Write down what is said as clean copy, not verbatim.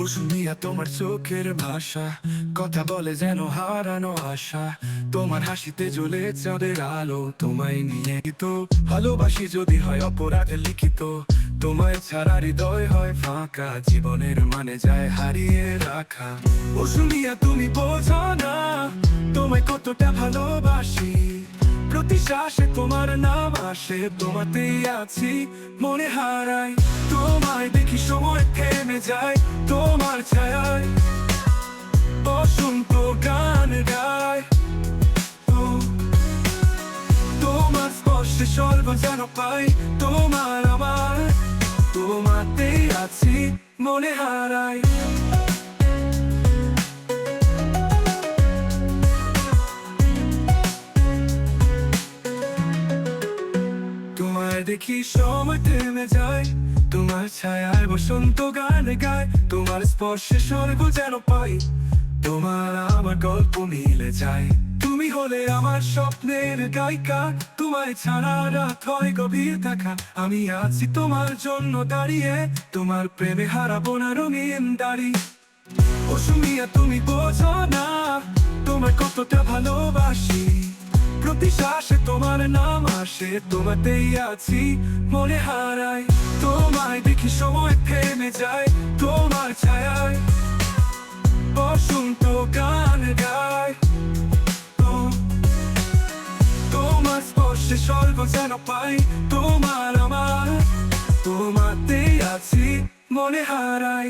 শুনিয়া তোমার চোখের ভাষা, কথা বলে যেন হারানো আশা। তোমার হাসিতে জ্বলে চাঁদের আলো, তোমায় নিয়ে গীত। ভালোবাসি যদি হয় অপরাধে লিখিত, তোমায় ছাড়া হৃদয় হয় ফাঁকা। জীবনের মানে যায় হারিয়ে রাখা। শুনিয়া তুমি বোঝো না তোমায় কতটা ভালোবাসি। প্রতি শ্বাসে তোমার নাম আসে, তোমাতেই আছি মনে হারাই। তোমায় দেখি সময় থেমে যায়, তোমার ছায়ায় বসন্ত গান গায়। তোমার স্পর্শে স্বর্গ যেন পাই, তোমার আমার, তোমাতেই আছি মনে হারাই। তোমায় দেখি সময় থেমে যায়, তোমার ছায়ায় বসন্ত গান গায়। তোমার স্পর্শে স্বর্গ যেন পাই, তোমার আমার গল্প মিলে যায়। তুমি হলে আমার স্বপ্নের গায়িকা, তোমায় ছাড়া রাত হয় গভীর দেখা। আমি আছি তোমার জন্য দাঁড়িয়ে, তোমার প্রেমে হারাবো না রঙিন দাড়ি। শুনিয়া তুমি বোঝো না তোমায় কতটা ভালোবাসি। প্রতি শ্বাসে তোমার নাম আসে, তোমাতেই আছি মনে হারাই। তোমায় দেখি সময় থেমে যায়, তোমার ছায়ায় বসন্ত গান গায়। তোমার স্পর্শে স্বর্গ যেন পাই, তোমার আমার, তোমাতেই আছি মনে হারাই।